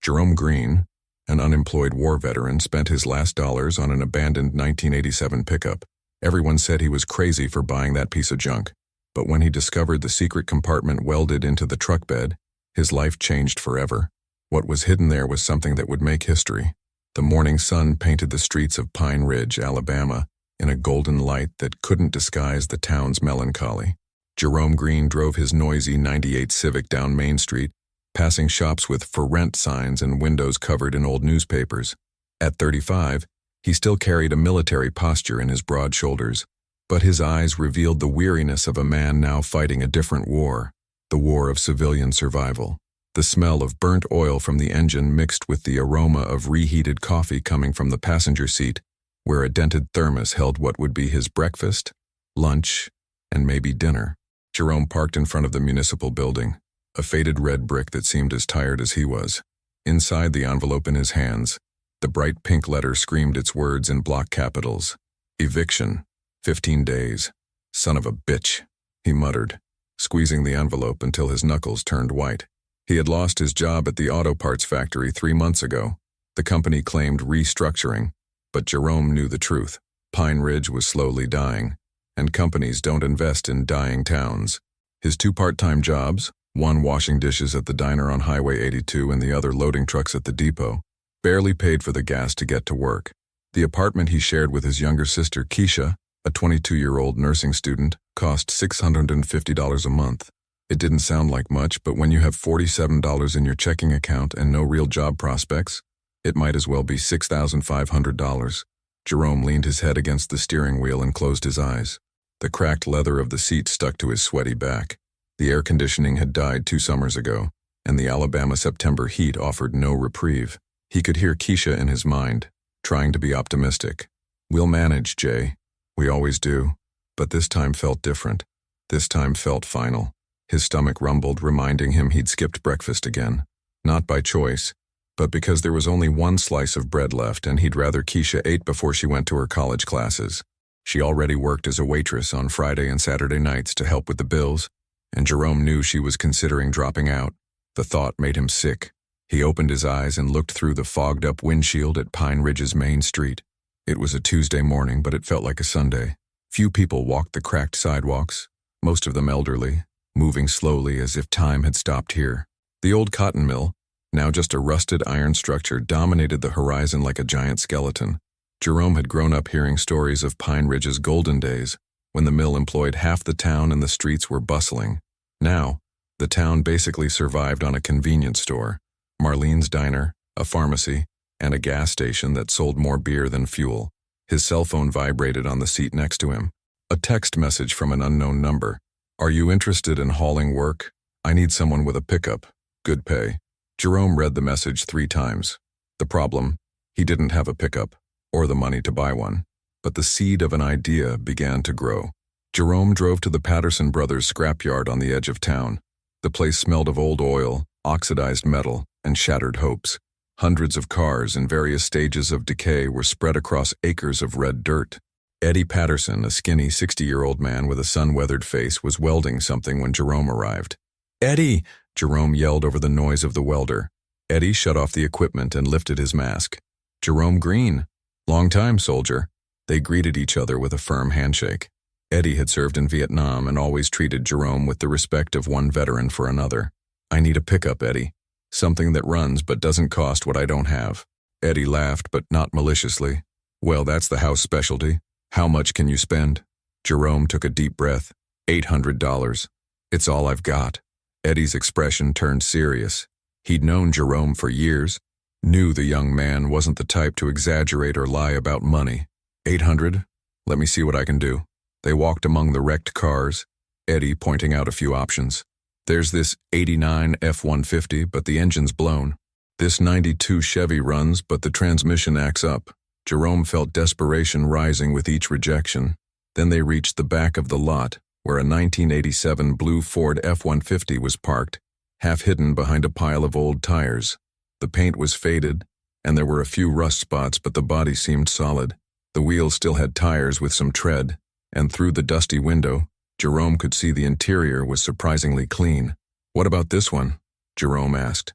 Jerome Green, an unemployed war veteran, spent his last dollars on an abandoned 1987 pickup. Everyone said he was crazy for buying that piece of junk. But when he discovered the secret compartment welded into the truck bed, his life changed forever. What was hidden there was something that would make history. The morning sun painted the streets of Pine Ridge, Alabama, in a golden light that couldn't disguise the town's melancholy. Jerome Green drove his noisy '98 Civic down Main Street, passing shops with "For Rent" signs and windows covered in old newspapers. At 35, he still carried a military posture in his broad shoulders, but his eyes revealed the weariness of a man now fighting a different war, the war of civilian survival. The smell of burnt oil from the engine mixed with the aroma of reheated coffee coming from the passenger seat, where a dented thermos held what would be his breakfast, lunch, and maybe dinner. Jerome parked in front of the municipal building, a faded red brick that seemed as tired as he was. Inside the envelope in his hands, the bright pink letter screamed its words in block capitals. Eviction. 15 days. Son of a bitch, he muttered, squeezing the envelope until his knuckles turned white. He had lost his job at the auto parts factory 3 months ago. The company claimed restructuring, but Jerome knew the truth. Pine Ridge was slowly dying, and companies don't invest in dying towns. His 2 part-time jobs, one washing dishes at the diner on Highway 82 and the other loading trucks at the depot, barely paid for the gas to get to work. The apartment he shared with his younger sister, Keisha, a 22-year-old nursing student, cost $650 a month. It didn't sound like much, but when you have $47 in your checking account and no real job prospects, it might as well be $6,500. Jerome leaned his head against the steering wheel and closed his eyes. The cracked leather of the seat stuck to his sweaty back. The air conditioning had died 2 summers ago, and the Alabama September heat offered no reprieve. He could hear Keisha in his mind, trying to be optimistic. "We'll manage, Jay. We always do." But this time felt different. This time felt final. His stomach rumbled, reminding him he'd skipped breakfast again. Not by choice, but because there was only 1 slice of bread left and he'd rather Keisha ate before she went to her college classes. She already worked as a waitress on Friday and Saturday nights to help with the bills, and Jerome knew she was considering dropping out. The thought made him sick. He opened his eyes and looked through the fogged-up windshield at Pine Ridge's main street. It was a Tuesday morning, but it felt like a Sunday. Few people walked the cracked sidewalks, most of them elderly, moving slowly as if time had stopped here. The old cotton mill, now just a rusted iron structure, dominated the horizon like a giant skeleton. Jerome had grown up hearing stories of Pine Ridge's golden days, when the mill employed half the town and the streets were bustling. Now, the town basically survived on a convenience store, Marlene's Diner, a pharmacy, and a gas station that sold more beer than fuel. His cell phone vibrated on the seat next to him. A text message from an unknown number. "Are you interested in hauling work? I need someone with a pickup. Good pay." Jerome read the message 3 times. The problem, he didn't have a pickup, or the money to buy one. But the seed of an idea began to grow. Jerome drove to the Patterson Brothers scrapyard on the edge of town. The place smelled of old oil, oxidized metal, and shattered hopes. Hundreds of cars in various stages of decay were spread across acres of red dirt. Eddie Patterson, a skinny 60-year-old man with a sun-weathered face, was welding something when Jerome arrived. "Eddie!" Jerome yelled over the noise of the welder. Eddie shut off the equipment and lifted his mask. "Jerome Green. Long time, soldier." They greeted each other with a firm handshake. Eddie had served in Vietnam and always treated Jerome with the respect of one veteran for another. "I need a pickup, Eddie. Something that runs but doesn't cost what I don't have." Eddie laughed, but not maliciously. "Well, that's the house specialty. How much can you spend?" Jerome took a deep breath. $800. "It's all I've got." Eddie's expression turned serious. He'd known Jerome for years, knew the young man wasn't the type to exaggerate or lie about money. "800? Let me see what I can do." They walked among the wrecked cars, Eddie pointing out a few options. "There's this '89 F-150, but the engine's blown. This '92 Chevy runs, but the transmission acts up." Jerome felt desperation rising with each rejection. Then they reached the back of the lot, where a 1987 blue Ford F-150 was parked, half hidden behind a pile of old tires. The paint was faded, and there were a few rust spots, but the body seemed solid. The wheels still had tires with some tread, and through the dusty window, Jerome could see the interior was surprisingly clean. "What about this one?" Jerome asked.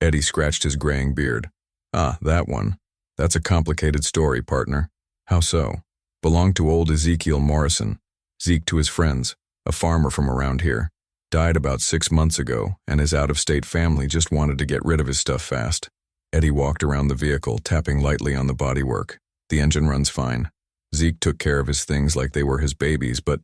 Eddie scratched his graying beard. Ah, that one. That's a complicated story, partner. How so? Belonged to old Ezekiel Morrison. Zeke to his friends, a farmer from around here. Died about 6 months ago, and his out-of-state family just wanted to get rid of his stuff fast. Eddie walked around the vehicle, tapping lightly on the bodywork. The engine runs fine. Zeke took care of his things like they were his babies, but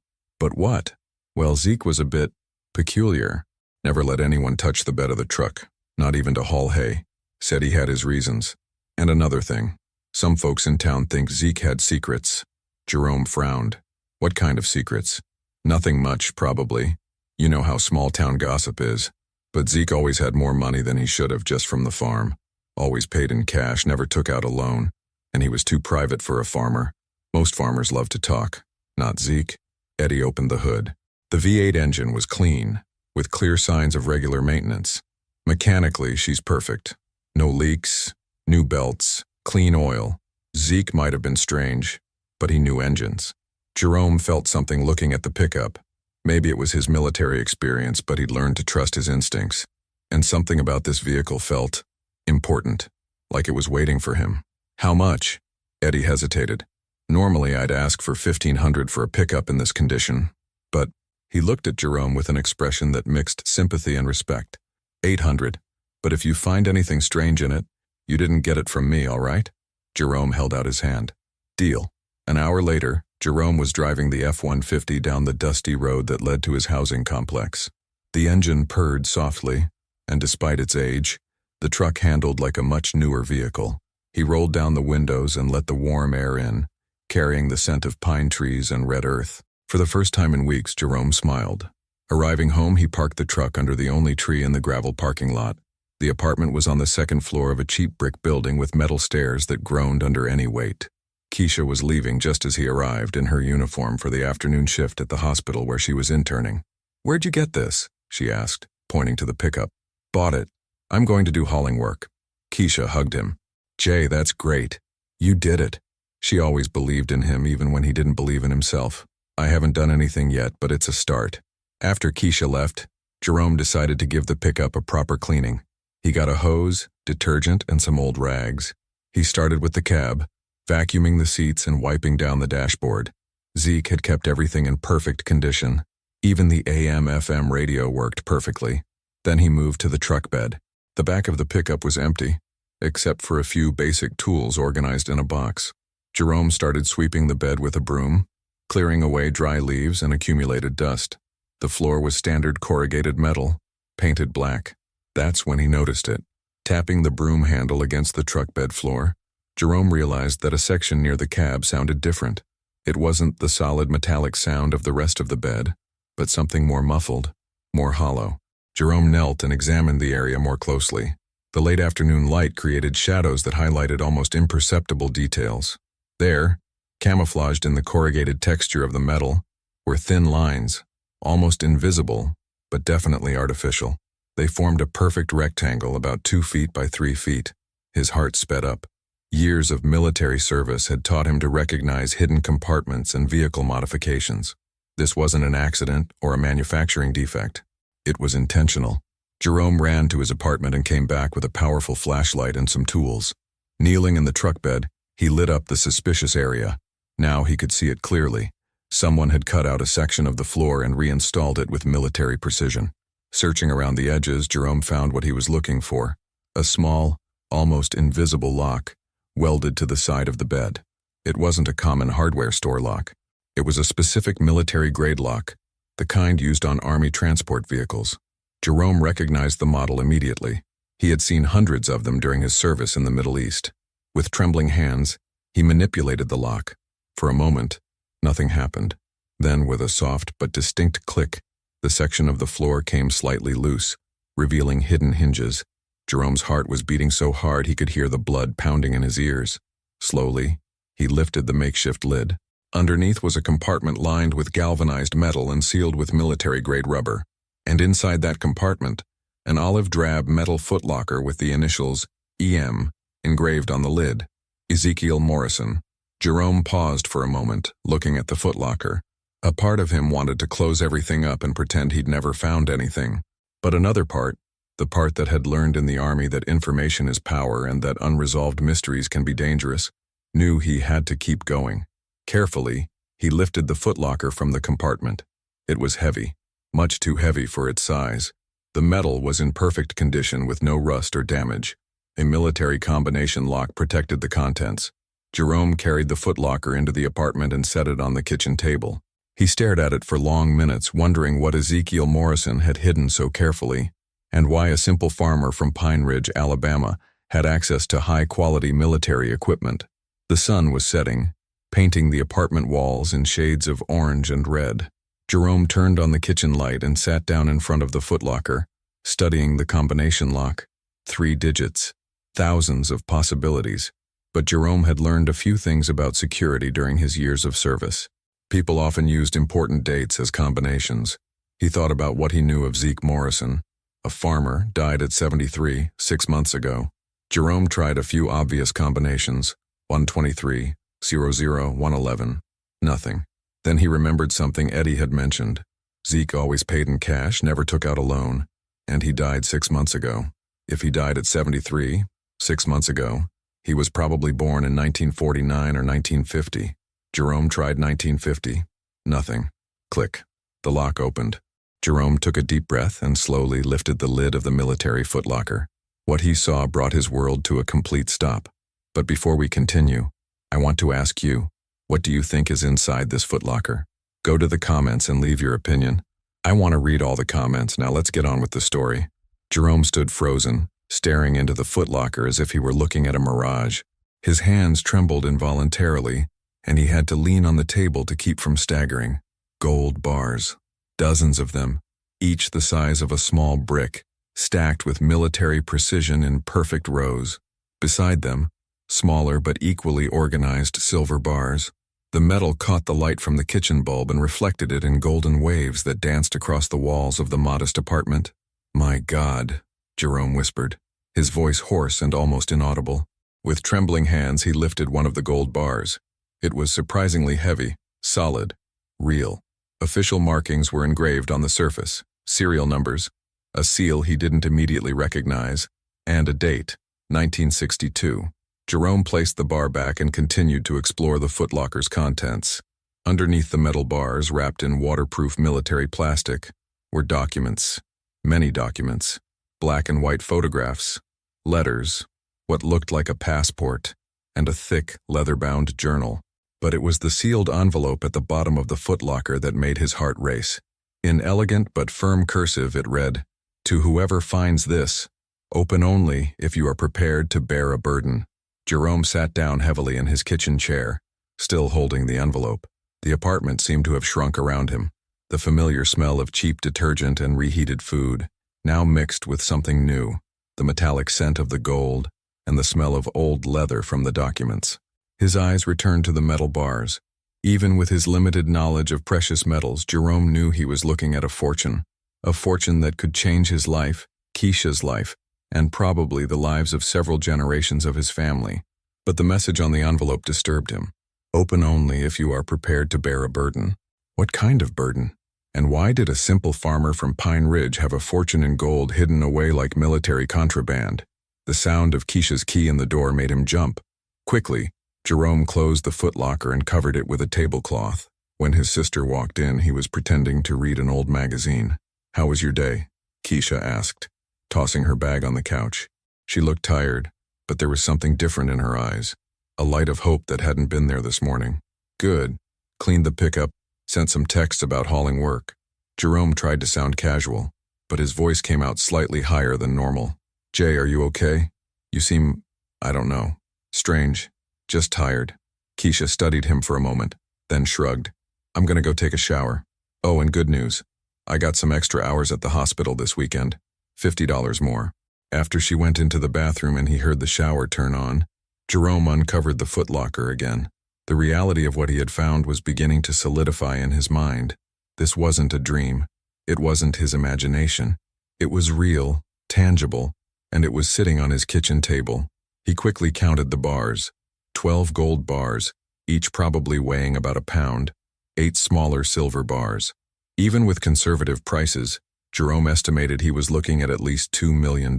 what? Well, Zeke was a bit peculiar. Never let anyone touch the bed of the truck, not even to haul hay. Said he had his reasons. And another thing. Some folks in town think Zeke had secrets. Jerome frowned. What kind of secrets? Nothing much, probably. You know how small-town gossip is. But Zeke always had more money than he should have just from the farm. Always paid in cash, never took out a loan. And he was too private for a farmer. Most farmers love to talk. Not Zeke. Eddie opened the hood. The V8 engine was clean, with clear signs of regular maintenance. Mechanically, she's perfect. No leaks, new belts, clean oil. Zeke might have been strange, but he knew engines. Jerome felt something looking at the pickup. Maybe it was his military experience, but he'd learned to trust his instincts. And something about this vehicle felt important, like it was waiting for him. How much? Eddie hesitated. Normally, I'd ask for $1,500 for a pickup in this condition, but he looked at Jerome with an expression that mixed sympathy and respect. $800, but if you find anything strange in it, you didn't get it from me, all right? Jerome held out his hand. Deal. An hour later, Jerome was driving the F-150 down the dusty road that led to his housing complex. The engine purred softly, and despite its age, the truck handled like a much newer vehicle. He rolled down the windows and let the warm air in, carrying the scent of pine trees and red earth. For the first time in weeks, Jerome smiled. Arriving home, he parked the truck under the only tree in the gravel parking lot. The apartment was on the second floor of a cheap brick building with metal stairs that groaned under any weight. Keisha was leaving just as he arrived in her uniform for the afternoon shift at the hospital where she was interning. "Where'd you get this?" she asked, pointing to the pickup. "Bought it. I'm going to do hauling work." Keisha hugged him. "Jay, that's great. You did it." She always believed in him even when he didn't believe in himself. "I haven't done anything yet, but it's a start." After Keisha left, Jerome decided to give the pickup a proper cleaning. He got a hose, detergent, and some old rags. He started with the cab, vacuuming the seats and wiping down the dashboard. Zeke had kept everything in perfect condition. Even the AM/FM radio worked perfectly. Then he moved to the truck bed. The back of the pickup was empty, except for a few basic tools organized in a box. Jerome started sweeping the bed with a broom, clearing away dry leaves and accumulated dust. The floor was standard corrugated metal, painted black. That's when he noticed it. Tapping the broom handle against the truck bed floor, Jerome realized that a section near the cab sounded different. It wasn't the solid metallic sound of the rest of the bed, but something more muffled, more hollow. Jerome knelt and examined the area more closely. The late afternoon light created shadows that highlighted almost imperceptible details. There, camouflaged in the corrugated texture of the metal, were thin lines, almost invisible, but definitely artificial. They formed a perfect rectangle about 2 feet by 3 feet. His heart sped up. Years of military service had taught him to recognize hidden compartments and vehicle modifications. This wasn't an accident or a manufacturing defect. It was intentional. Jerome ran to his apartment and came back with a powerful flashlight and some tools. Kneeling in the truck bed, he lit up the suspicious area. Now he could see it clearly. Someone had cut out a section of the floor and reinstalled it with military precision. Searching around the edges, Jerome found what he was looking for. A small, almost invisible lock, welded to the side of the bed. It wasn't a common hardware store lock. It was a specific military-grade lock, the kind used on Army transport vehicles. Jerome recognized the model immediately. He had seen hundreds of them during his service in the Middle East. With trembling hands, he manipulated the lock. For a moment, nothing happened. Then, with a soft but distinct click, the section of the floor came slightly loose, revealing hidden hinges. Jerome's heart was beating so hard he could hear the blood pounding in his ears. Slowly, he lifted the makeshift lid. Underneath was a compartment lined with galvanized metal and sealed with military-grade rubber. And inside that compartment, an olive-drab metal footlocker with the initials EM engraved on the lid. Ezekiel Morrison. Jerome paused for a moment, looking at the footlocker. A part of him wanted to close everything up and pretend he'd never found anything. But another part, the part that had learned in the army that information is power and that unresolved mysteries can be dangerous, knew he had to keep going. Carefully, he lifted the footlocker from the compartment. It was heavy, much too heavy for its size. The metal was in perfect condition with no rust or damage. A military combination lock protected the contents. Jerome carried the footlocker into the apartment and set it on the kitchen table. He stared at it for long minutes, wondering what Ezekiel Morrison had hidden so carefully, and why a simple farmer from Pine Ridge, Alabama, had access to high-quality military equipment. The sun was setting, painting the apartment walls in shades of orange and red. Jerome turned on the kitchen light and sat down in front of the footlocker, studying the combination lock. 3 digits, thousands of possibilities. But Jerome had learned a few things about security during his years of service. People often used important dates as combinations. He thought about what he knew of Zeke Morrison. A farmer, died at 73, 6 months ago. Jerome tried a few obvious combinations. 123, 00, 111. Nothing. Then he remembered something Eddie had mentioned. Zeke always paid in cash, never took out a loan. And he died 6 months ago. If he died at 73, 6 months ago, he was probably born in 1949 or 1950. Jerome tried 1950. Nothing. Click. The lock opened. Jerome took a deep breath and slowly lifted the lid of the military footlocker. What he saw brought his world to a complete stop. But before we continue, I want to ask you, what do you think is inside this footlocker? Go to the comments and leave your opinion. I want to read all the comments. Now let's get on with the story. Jerome stood frozen, staring into the footlocker as if he were looking at a mirage. His hands trembled involuntarily, and he had to lean on the table to keep from staggering. Gold bars. Dozens of them, each the size of a small brick, stacked with military precision in perfect rows. Beside them, smaller but equally organized silver bars. The metal caught the light from the kitchen bulb and reflected it in golden waves that danced across the walls of the modest apartment. "My God," Jerome whispered, his voice hoarse and almost inaudible. With trembling hands, he lifted one of the gold bars. It was surprisingly heavy, solid, real. Official markings were engraved on the surface, serial numbers, a seal he didn't immediately recognize, and a date, 1962. Jerome placed the bar back and continued to explore the footlocker's contents. Underneath the metal bars, wrapped in waterproof military plastic, were documents, many documents, black and white photographs, letters, what looked like a passport, and a thick, leather-bound journal. But it was the sealed envelope at the bottom of the footlocker that made his heart race. In elegant but firm cursive it read, "To whoever finds this, open only if you are prepared to bear a burden." Jerome sat down heavily in his kitchen chair, still holding the envelope. The apartment seemed to have shrunk around him. The familiar smell of cheap detergent and reheated food, now mixed with something new, the metallic scent of the gold, and the smell of old leather from the documents. His eyes returned to the metal bars. Even with his limited knowledge of precious metals, Jerome knew he was looking at a fortune that could change his life, Keisha's life, and probably the lives of several generations of his family. But the message on the envelope disturbed him. Open only if you are prepared to bear a burden. What kind of burden? And why did a simple farmer from Pine Ridge have a fortune in gold hidden away like military contraband? The sound of Keisha's key in the door made him jump. Quickly, Jerome closed the footlocker and covered it with a tablecloth. When his sister walked in, he was pretending to read an old magazine. "How was your day?" Keisha asked, tossing her bag on the couch. She looked tired, but there was something different in her eyes, a light of hope that hadn't been there this morning. "Good. Cleaned the pickup, sent some texts about hauling work." Jerome tried to sound casual, but his voice came out slightly higher than normal. "Jay, are you okay? You seem, I don't know, strange. Just tired." Keisha studied him for a moment, then shrugged. "I'm gonna go take a shower. Oh, and good news. I got some extra hours at the hospital this weekend. $50 more." After she went into the bathroom and he heard the shower turn on, Jerome uncovered the footlocker again. The reality of what he had found was beginning to solidify in his mind. This wasn't a dream. It wasn't his imagination. It was real, tangible, and it was sitting on his kitchen table. He quickly counted the bars. 12 gold bars, each probably weighing about a pound, 8 smaller silver bars. Even with conservative prices, Jerome estimated he was looking at least $2 million,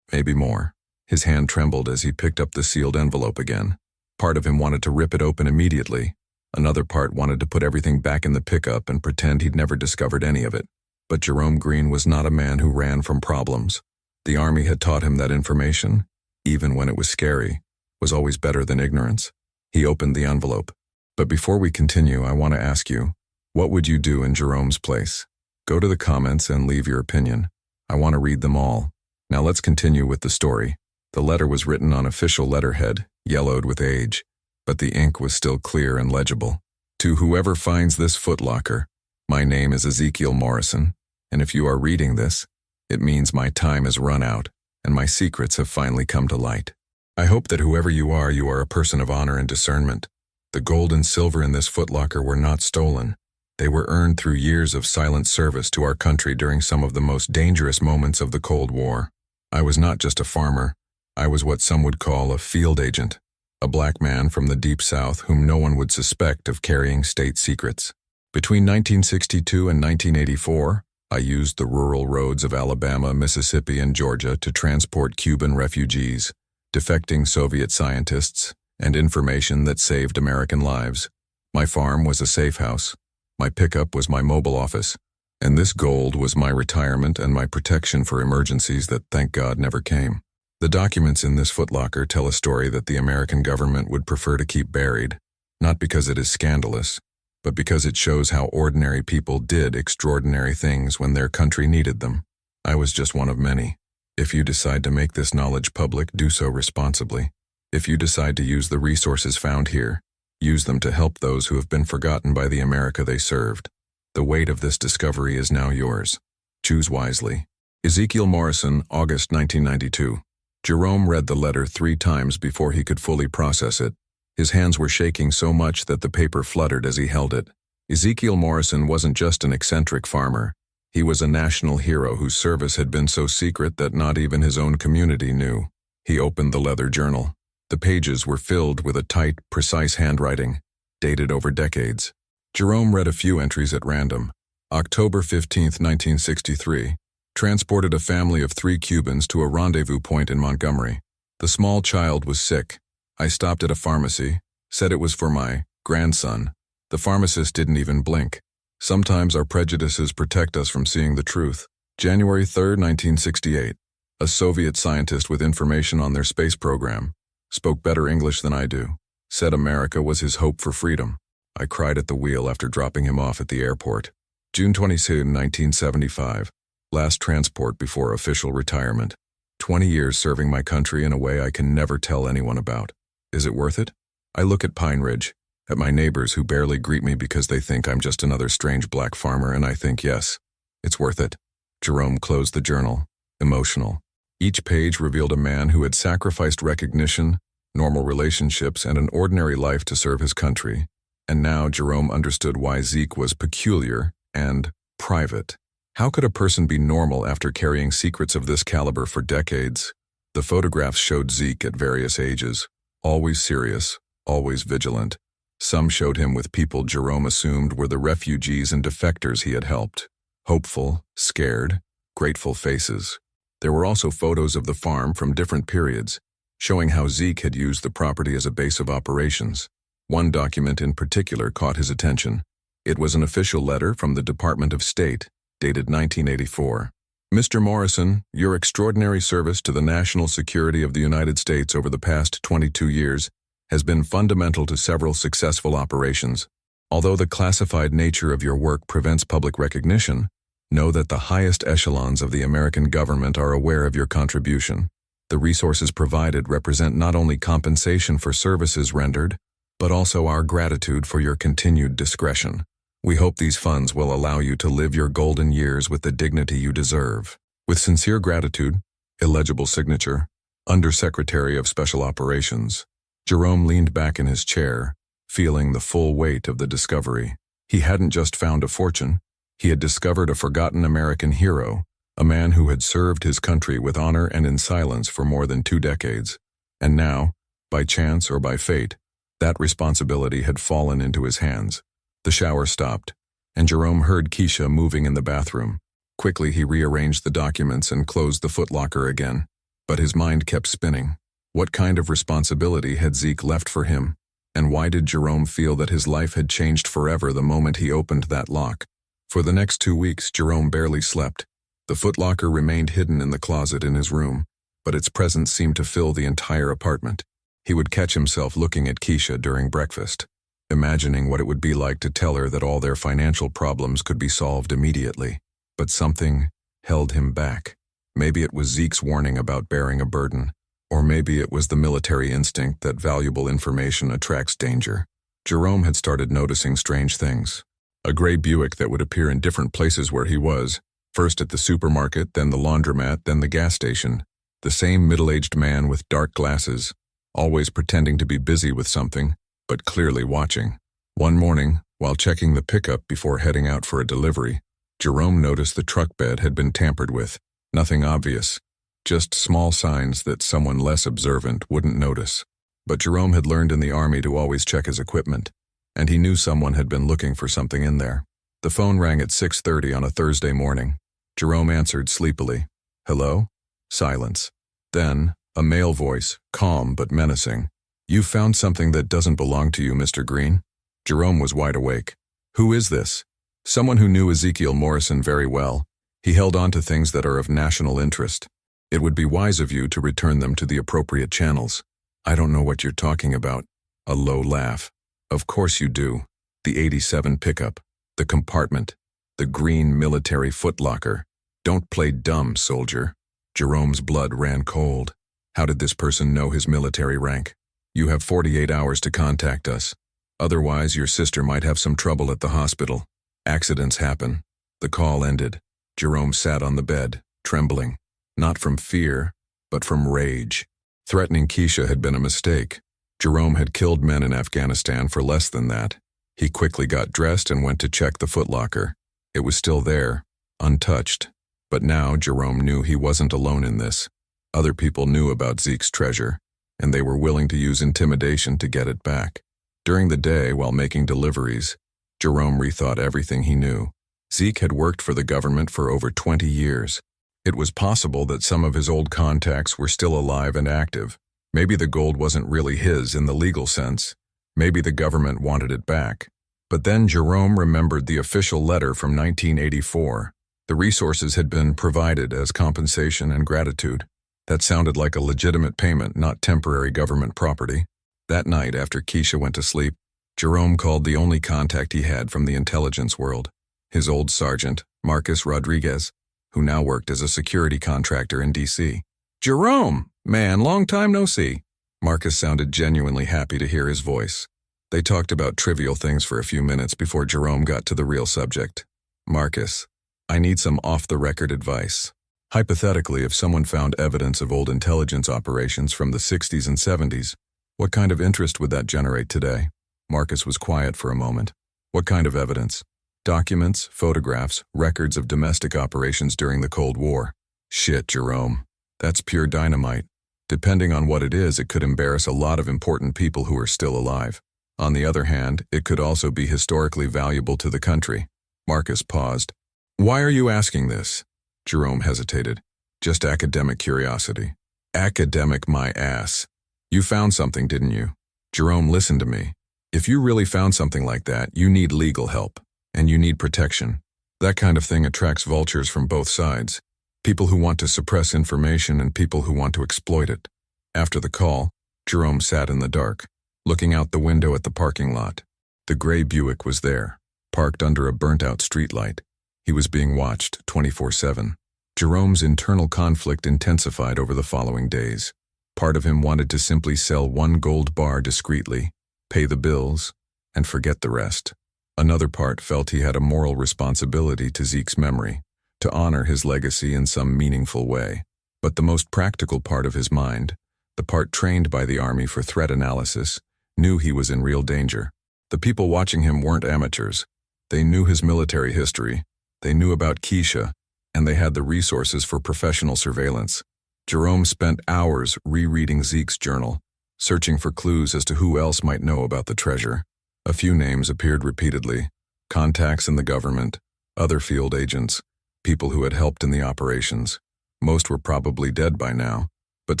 maybe more. His hand trembled as he picked up the sealed envelope again. Part of him wanted to rip it open immediately. Another part wanted to put everything back in the pickup and pretend he'd never discovered any of it. But Jerome Green was not a man who ran from problems. The Army had taught him that information, even when it was scary, was always better than ignorance. He opened the envelope. But before we continue, I want to ask you, what would you do in Jerome's place? Go to the comments and leave your opinion. I want to read them all. Now let's continue with the story. The letter was written on official letterhead, yellowed with age, but the ink was still clear and legible. To whoever finds this footlocker, my name is Ezekiel Morrison, and if you are reading this, it means my time has run out, and my secrets have finally come to light. I hope that whoever you are a person of honor and discernment. The gold and silver in this footlocker were not stolen. They were earned through years of silent service to our country during some of the most dangerous moments of the Cold War. I was not just a farmer. I was what some would call a field agent, a black man from the Deep South whom no one would suspect of carrying state secrets. Between 1962 and 1984, I used the rural roads of Alabama, Mississippi, and Georgia to transport Cuban refugees, defecting Soviet scientists, and information that saved American lives. My farm was a safe house. My pickup was my mobile office, and this gold was my retirement and my protection for emergencies that, thank God, never came. The documents in this footlocker tell a story that the American government would prefer to keep buried, not because it is scandalous, but because it shows how ordinary people did extraordinary things when their country needed them. I was just one of many. If you decide to make this knowledge public, do so responsibly. If you decide to use the resources found here, use them to help those who have been forgotten by the America they served. The weight of this discovery is now yours. Choose wisely. Ezekiel Morrison, August 1992. Jerome read the letter 3 times before he could fully process it. His hands were shaking so much that the paper fluttered as he held it. Ezekiel Morrison wasn't just an eccentric farmer. He was a national hero whose service had been so secret that not even his own community knew. He opened the leather journal. The pages were filled with a tight, precise handwriting, dated over decades. Jerome read a few entries at random. October 15, 1963. Transported a family of 3 Cubans to a rendezvous point in Montgomery. The small child was sick. I stopped at a pharmacy, said it was for my grandson. The pharmacist didn't even blink. Sometimes our prejudices protect us from seeing the truth. January 3, 1968. A Soviet scientist with information on their space program. Spoke better English than I do. Said America was his hope for freedom. I cried at the wheel after dropping him off at the airport. June 22, 1975. Last transport before official retirement. 20 years serving my country in a way I can never tell anyone about. Is it worth it? I look at Pine Ridge, at my neighbors who barely greet me because they think I'm just another strange black farmer, and I think, yes, it's worth it. Jerome closed the journal, emotional. Each page revealed a man who had sacrificed recognition, normal relationships, and an ordinary life to serve his country. And now Jerome understood why Zeke was peculiar and private. How could a person be normal after carrying secrets of this caliber for decades? The photographs showed Zeke at various ages, always serious, always vigilant. Some showed him with people Jerome assumed were the refugees and defectors he had helped. Hopeful, scared, grateful faces. There were also photos of the farm from different periods, showing how Zeke had used the property as a base of operations. One document in particular caught his attention. It was an official letter from the Department of State, dated 1984. Mr. Morrison, your extraordinary service to the national security of the United States over the past 22 years has been fundamental to several successful operations. Although the classified nature of your work prevents public recognition, know that the highest echelons of the American government are aware of your contribution. The resources provided represent not only compensation for services rendered, but also our gratitude for your continued discretion. We hope these funds will allow you to live your golden years with the dignity you deserve. With sincere gratitude, illegible signature, Undersecretary of Special Operations. Jerome leaned back in his chair, feeling the full weight of the discovery. He hadn't just found a fortune. He had discovered a forgotten American hero, a man who had served his country with honor and in silence for more than 2 decades. And now, by chance or by fate, that responsibility had fallen into his hands. The shower stopped, and Jerome heard Keisha moving in the bathroom. Quickly, he rearranged the documents and closed the footlocker again. But his mind kept spinning. What kind of responsibility had Zeke left for him? And why did Jerome feel that his life had changed forever the moment he opened that lock? For the next 2 weeks, Jerome barely slept. The footlocker remained hidden in the closet in his room, but its presence seemed to fill the entire apartment. He would catch himself looking at Keisha during breakfast, imagining what it would be like to tell her that all their financial problems could be solved immediately. But something held him back. Maybe it was Zeke's warning about bearing a burden, or maybe it was the military instinct that valuable information attracts danger. Jerome had started noticing strange things. A gray Buick that would appear in different places where he was, first at the supermarket, then the laundromat, then the gas station. The same middle-aged man with dark glasses, always pretending to be busy with something, but clearly watching. One morning, while checking the pickup before heading out for a delivery, Jerome noticed the truck bed had been tampered with. Nothing obvious, just small signs that someone less observant wouldn't notice. But Jerome had learned in the army to always check his equipment, and he knew someone had been looking for something in there. The phone rang at 6:30 on a Thursday morning. Jerome answered sleepily. "Hello?" Silence. Then, a male voice, calm but menacing. "You found something that doesn't belong to you, Mr. Green?" Jerome was wide awake. Who is this? Someone who knew Ezekiel Morrison very well. He held on to things that are of national interest. It would be wise of you to return them to the appropriate channels. I don't know what you're talking about. A low laugh. Of course you do. The 87 pickup. The compartment. The green military footlocker. Don't play dumb, soldier. Jerome's blood ran cold. How did this person know his military rank? You have 48 hours to contact us. Otherwise, your sister might have some trouble at the hospital. Accidents happen. The call ended. Jerome sat on the bed, trembling. Not from fear, but from rage. Threatening Keisha had been a mistake. Jerome had killed men in Afghanistan for less than that. He quickly got dressed and went to check the footlocker. It was still there, untouched. But now Jerome knew he wasn't alone in this. Other people knew about Zeke's treasure, and they were willing to use intimidation to get it back. During the day, while making deliveries, Jerome rethought everything he knew. Zeke had worked for the government for over 20 years. It was possible that some of his old contacts were still alive and active. Maybe the gold wasn't really his in the legal sense. Maybe the government wanted it back. But then Jerome remembered the official letter from 1984. The resources had been provided as compensation and gratitude. That sounded like a legitimate payment, not temporary government property. That night, after Keisha went to sleep, Jerome called the only contact he had from the intelligence world, his old sergeant, Marcus Rodriguez, who now worked as a security contractor in D.C. "Jerome! Man, long time no see." Marcus sounded genuinely happy to hear his voice. They talked about trivial things for a few minutes before Jerome got to the real subject. "Marcus, I need some off-the-record advice. Hypothetically, if someone found evidence of old intelligence operations from the 60s and 70s, what kind of interest would that generate today?" Marcus was quiet for a moment. "What kind of evidence?" "Documents, photographs, records of domestic operations during the Cold War." "Shit, Jerome. That's pure dynamite. Depending on what it is, it could embarrass a lot of important people who are still alive. On the other hand, it could also be historically valuable to the country." Marcus paused. "Why are you asking this?" Jerome hesitated. "Just academic curiosity." "Academic my ass. You found something, didn't you?" "Jerome, listen to me. If you really found something like that, you need legal help, and you need protection. That kind of thing attracts vultures from both sides. People who want to suppress information and people who want to exploit it." After the call, Jerome sat in the dark, looking out the window at the parking lot. The gray Buick was there, parked under a burnt-out streetlight. He was being watched 24/7. Jerome's internal conflict intensified over the following days. Part of him wanted to simply sell one gold bar discreetly, pay the bills, and forget the rest. Another part felt he had a moral responsibility to Zeke's memory, to honor his legacy in some meaningful way. But the most practical part of his mind, the part trained by the Army for threat analysis, knew he was in real danger. The people watching him weren't amateurs. They knew his military history, they knew about Keisha, and they had the resources for professional surveillance. Jerome spent hours rereading Zeke's journal, searching for clues as to who else might know about the treasure. A few names appeared repeatedly: contacts in the government, other field agents, people who had helped in the operations. Most were probably dead by now, but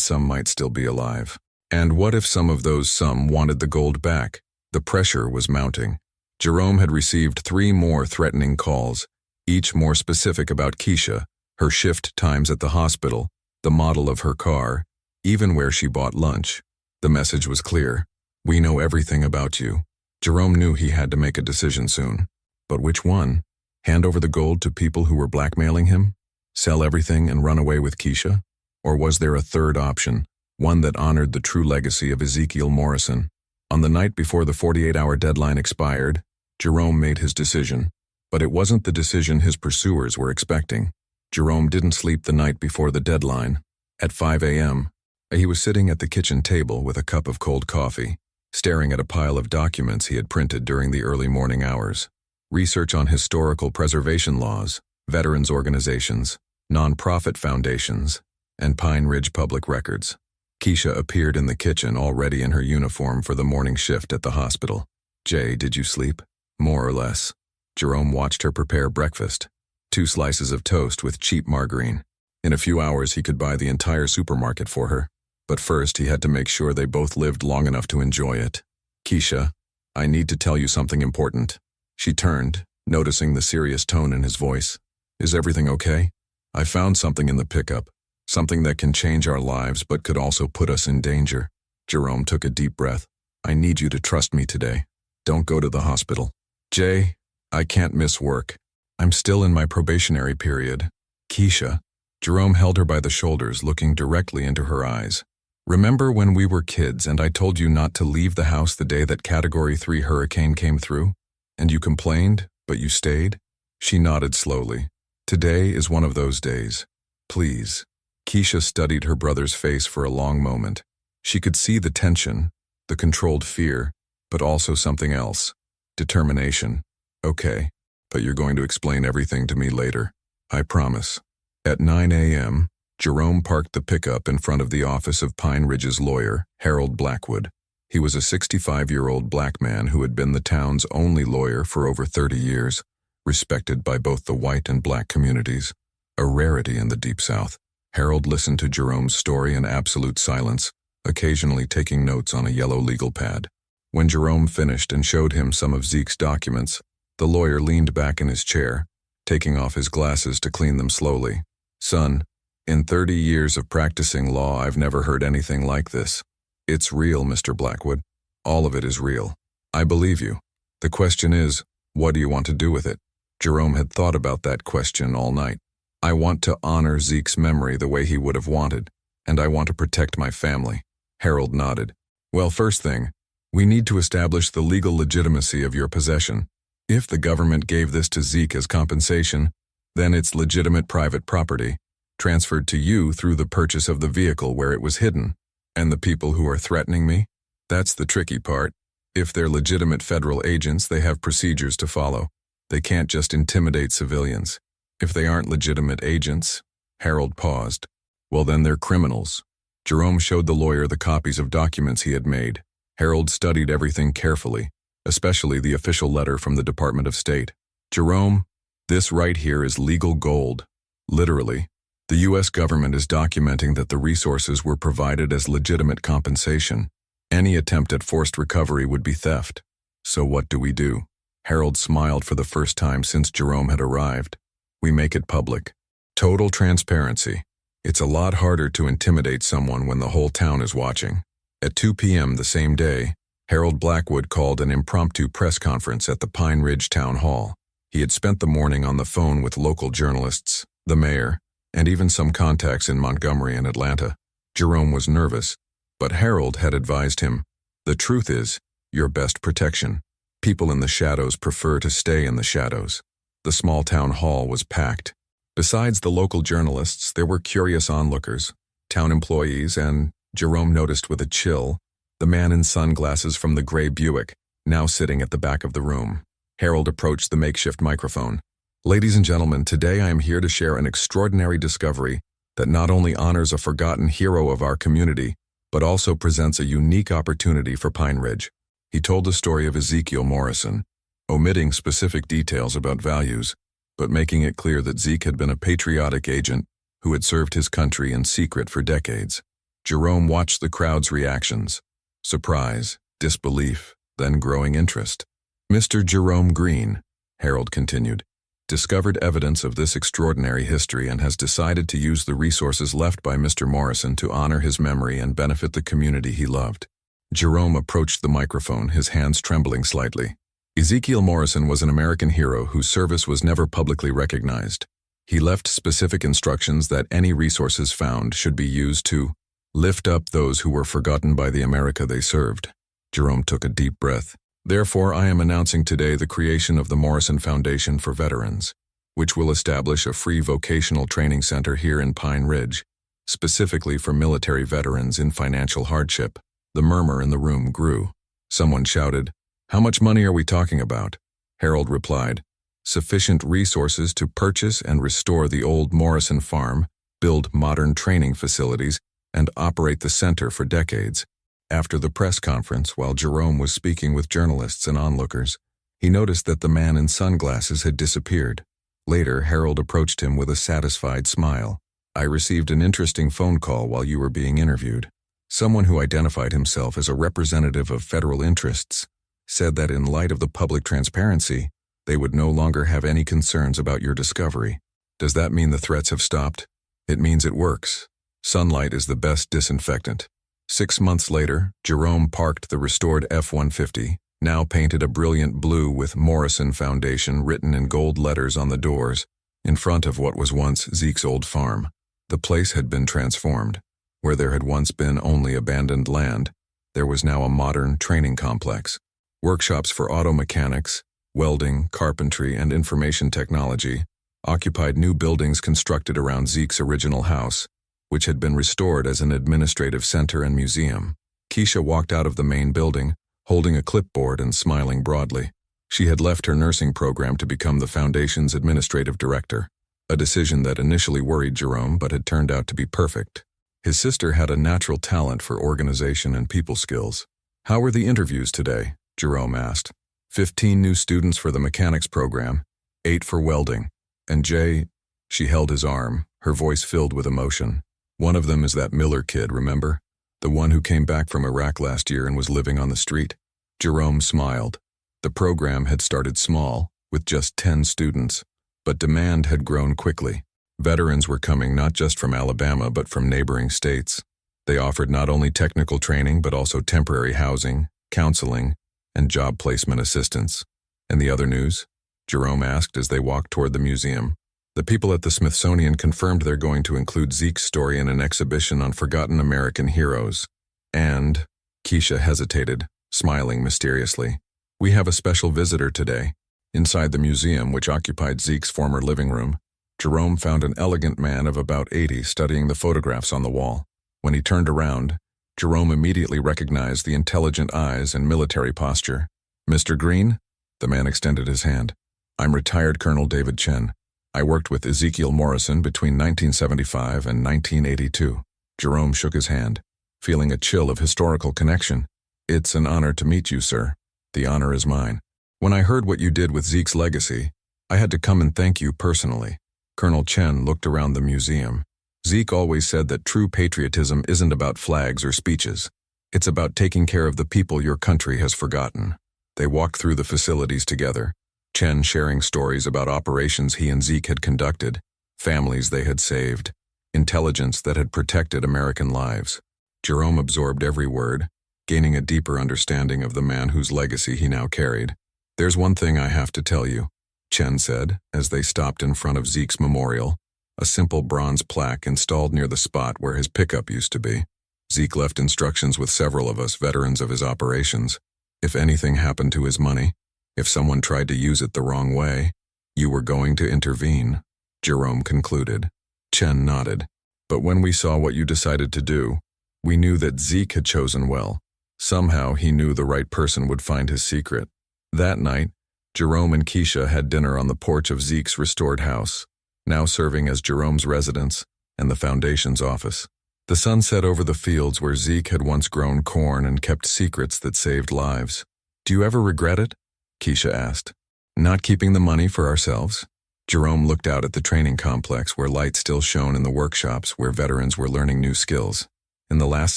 some might still be alive. And what if some of those some wanted the gold back? The pressure was mounting. Jerome had received 3 more threatening calls, each more specific about Keisha, her shift times at the hospital, the model of her car, even where she bought lunch. The message was clear. We know everything about you. Jerome knew he had to make a decision soon. But which one? Hand over the gold to people who were blackmailing him? Sell everything and run away with Keisha? Or was there a third option, one that honored the true legacy of Ezekiel Morrison? On the night before the 48-hour deadline expired, Jerome made his decision. But it wasn't the decision his pursuers were expecting. Jerome didn't sleep the night before the deadline. At 5 a.m., he was sitting at the kitchen table with a cup of cold coffee, staring at a pile of documents he had printed during the early morning hours. Research on historical preservation laws, veterans organizations, non-profit foundations, and Pine Ridge public records. Keisha appeared in the kitchen already in her uniform for the morning shift at the hospital. "Jay, did you sleep?" "More or less." Jerome watched her prepare breakfast. 2 slices of toast with cheap margarine. In a few hours he could buy the entire supermarket for her. But first he had to make sure they both lived long enough to enjoy it. "Keisha, I need to tell you something important." She turned, noticing the serious tone in his voice. "Is everything okay? I found something in the pickup. Something that can change our lives but could also put us in danger." Jerome took a deep breath. "I need you to trust me today. Don't go to the hospital." "Jay, I can't miss work. I'm still in my probationary period." "Keisha." Jerome held her by the shoulders, looking directly into her eyes. "Remember when we were kids and I told you not to leave the house the day that Category 3 hurricane came through? And you complained, but you stayed?" She nodded slowly. "Today is one of those days. Please." Keisha studied her brother's face for a long moment. She could see the tension, the controlled fear, but also something else. Determination. "Okay, but you're going to explain everything to me later. I promise." At 9 a.m., Jerome parked the pickup in front of the office of Pine Ridge's lawyer, Harold Blackwood. He was a 65-year-old black man who had been the town's only lawyer for over 30 years, respected by both the white and black communities, a rarity in the Deep South. Harold listened to Jerome's story in absolute silence, occasionally taking notes on a yellow legal pad. When Jerome finished and showed him some of Zeke's documents, the lawyer leaned back in his chair, taking off his glasses to clean them slowly. "Son, in 30 years of practicing law, I've never heard anything like this. It's real, Mr. Blackwood. All of it is real. I believe you. The question is, what do you want to do with it?" Jerome had thought about that question all night. "I want to honor Zeke's memory the way he would have wanted, and I want to protect my family." Harold nodded. "Well, first thing, we need to establish the legal legitimacy of your possession. If the government gave this to Zeke as compensation, then it's legitimate private property, transferred to you through the purchase of the vehicle where it was hidden. And the people who are threatening me? That's the tricky part. If they're legitimate federal agents, they have procedures to follow. They can't just intimidate civilians. If they aren't legitimate agents," Harold paused, "well then they're criminals." Jerome showed the lawyer the copies of documents he had made. Harold studied everything carefully, especially the official letter from the Department of State. "Jerome, this right here is legal gold. Literally. The U.S. government is documenting that the resources were provided as legitimate compensation. Any attempt at forced recovery would be theft. So what do we do?" Harold smiled for the first time since Jerome had arrived. "We make it public. Total transparency. It's a lot harder to intimidate someone when the whole town is watching." At 2 p.m. the same day, Harold Blackwood called an impromptu press conference at the Pine Ridge Town Hall. He had spent the morning on the phone with local journalists, the mayor, and even some contacts in Montgomery and Atlanta. Jerome was nervous, but Harold had advised him, "The truth is, your best protection. People in the shadows prefer to stay in the shadows." The small town hall was packed. Besides the local journalists, there were curious onlookers, town employees, and, Jerome noticed with a chill, the man in sunglasses from the gray Buick, now sitting at the back of the room. Harold approached the makeshift microphone. "Ladies and gentlemen, today I am here to share an extraordinary discovery that not only honors a forgotten hero of our community, but also presents a unique opportunity for Pine Ridge." He told the story of Ezekiel Morrison, omitting specific details about values, but making it clear that Zeke had been a patriotic agent who had served his country in secret for decades. Jerome watched the crowd's reactions: surprise, disbelief, then growing interest. Mr. Jerome Green, Harold continued, discovered evidence of this extraordinary history and has decided to use the resources left by Mr. Morrison to honor his memory and benefit the community he loved. Jerome approached the microphone, his hands trembling slightly. Ezekiel Morrison was an American hero whose service was never publicly recognized. He left specific instructions that any resources found should be used to lift up those who were forgotten by the America they served. Jerome took a deep breath. Therefore, I am announcing today the creation of the Morrison Foundation for Veterans, which will establish a free vocational training center here in Pine Ridge, specifically for military veterans in financial hardship. The murmur in the room grew. Someone shouted, "How much money are we talking about?" Harold replied, "Sufficient resources to purchase and restore the old Morrison farm, build modern training facilities, and operate the center for decades." After the press conference, while Jerome was speaking with journalists and onlookers, he noticed that the man in sunglasses had disappeared. Later, Harold approached him with a satisfied smile. "I received an interesting phone call while you were being interviewed. Someone who identified himself as a representative of federal interests said that in light of the public transparency, they would no longer have any concerns about your discovery. Does that mean the threats have stopped? It means it works. Sunlight is the best disinfectant." 6 months later, Jerome parked the restored F-150, now painted a brilliant blue with Morrison Foundation written in gold letters on the doors, in front of what was once Zeke's old farm. The place had been transformed. Where there had once been only abandoned land, there was now a modern training complex. Workshops for auto mechanics, welding, carpentry, and information technology occupied new buildings constructed around Zeke's original house, which had been restored as an administrative center and museum. Keisha walked out of the main building, holding a clipboard and smiling broadly. She had left her nursing program to become the Foundation's administrative director, a decision that initially worried Jerome but had turned out to be perfect. His sister had a natural talent for organization and people skills. "How were the interviews today?" Jerome asked. 15 new students for the mechanics program, 8 for welding, and Jay." She held his arm, her voice filled with emotion. "One of them is that Miller kid, remember? The one who came back from Iraq last year and was living on the street." Jerome smiled. The program had started small, with just 10 students, but demand had grown quickly. Veterans were coming not just from Alabama but from neighboring states. They offered not only technical training but also temporary housing, counseling, and job placement assistance. "And the other news?" Jerome asked as they walked toward the museum. "The people at the Smithsonian confirmed they're going to include Zeke's story in an exhibition on forgotten American heroes. And," Keisha hesitated, smiling mysteriously, "we have a special visitor today." Inside the museum, which occupied Zeke's former living room, Jerome found an elegant man of about 80 studying the photographs on the wall. When he turned around, Jerome immediately recognized the intelligent eyes and military posture. "Mr. Green?" The man extended his hand. "I'm retired Colonel David Chen. I worked with Ezekiel Morrison between 1975 and 1982. Jerome shook his hand, feeling a chill of historical connection. "It's an honor to meet you, sir. The honor is mine. When I heard what you did with Zeke's legacy, I had to come and thank you personally." Colonel Chen looked around the museum. "Zeke always said that true patriotism isn't about flags or speeches. It's about taking care of the people your country has forgotten." They walked through the facilities together, Chen sharing stories about operations he and Zeke had conducted, families they had saved, intelligence that had protected American lives. Jerome absorbed every word, gaining a deeper understanding of the man whose legacy he now carried. "There's one thing I have to tell you," Chen said, as they stopped in front of Zeke's memorial, a simple bronze plaque installed near the spot where his pickup used to be. "Zeke left instructions with several of us veterans of his operations. If anything happened to his money, if someone tried to use it the wrong way, you were going to intervene," Jerome concluded. Chen nodded. "But when we saw what you decided to do, we knew that Zeke had chosen well. Somehow he knew the right person would find his secret." That night, Jerome and Keisha had dinner on the porch of Zeke's restored house, now serving as Jerome's residence and the Foundation's office. The sun set over the fields where Zeke had once grown corn and kept secrets that saved lives. "Do you ever regret it?" Keisha asked. "Not keeping the money for ourselves?" Jerome looked out at the training complex where light still shone in the workshops where veterans were learning new skills. In the last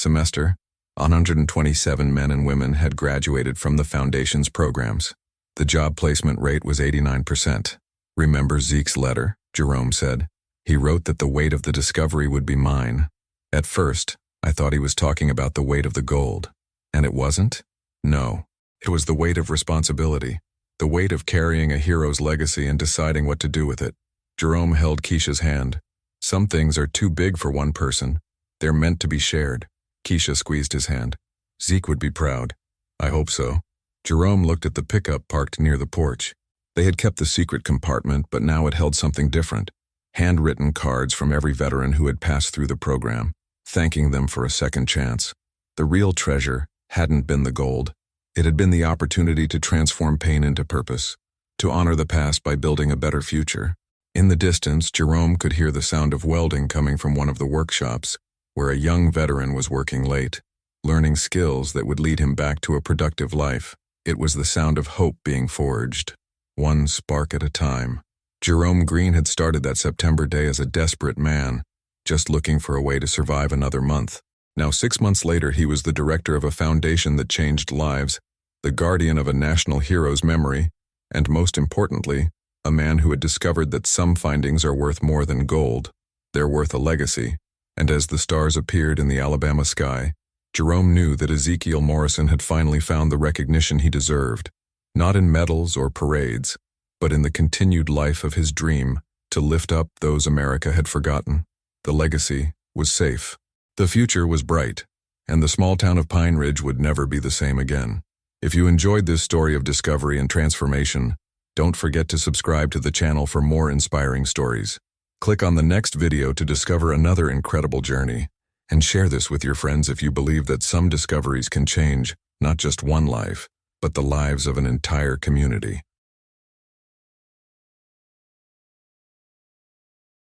semester, 127 men and women had graduated from the Foundation's programs. The job placement rate was 89%. "Remember Zeke's letter?" Jerome said. "He wrote that the weight of the discovery would be mine. At first, I thought he was talking about the weight of the gold. And it wasn't? No. It was the weight of responsibility. The weight of carrying a hero's legacy and deciding what to do with it." Jerome held Keisha's hand. "Some things are too big for one person. They're meant to be shared." Keisha squeezed his hand. "Zeke would be proud." "I hope so." Jerome looked at the pickup parked near the porch. They had kept the secret compartment, but now it held something different. Handwritten cards from every veteran who had passed through the program, thanking them for a second chance. The real treasure hadn't been the gold. It had been the opportunity to transform pain into purpose, to honor the past by building a better future. In the distance, Jerome could hear the sound of welding coming from one of the workshops, where a young veteran was working late, learning skills that would lead him back to a productive life. It was the sound of hope being forged, one spark at a time. Jerome Green had started that September day as a desperate man, just looking for a way to survive another month. Now 6 months later, he was the director of a foundation that changed lives, the guardian of a national hero's memory, and most importantly, a man who had discovered that some findings are worth more than gold. They're worth a legacy. And as the stars appeared in the Alabama sky, Jerome knew that Ezekiel Morrison had finally found the recognition he deserved, not in medals or parades, but in the continued life of his dream to lift up those America had forgotten. The legacy was safe. The future was bright, and the small town of Pine Ridge would never be the same again. If you enjoyed this story of discovery and transformation, don't forget to subscribe to the channel for more inspiring stories. Click on the next video to discover another incredible journey, and share this with your friends if you believe that some discoveries can change not just one life, but the lives of an entire community.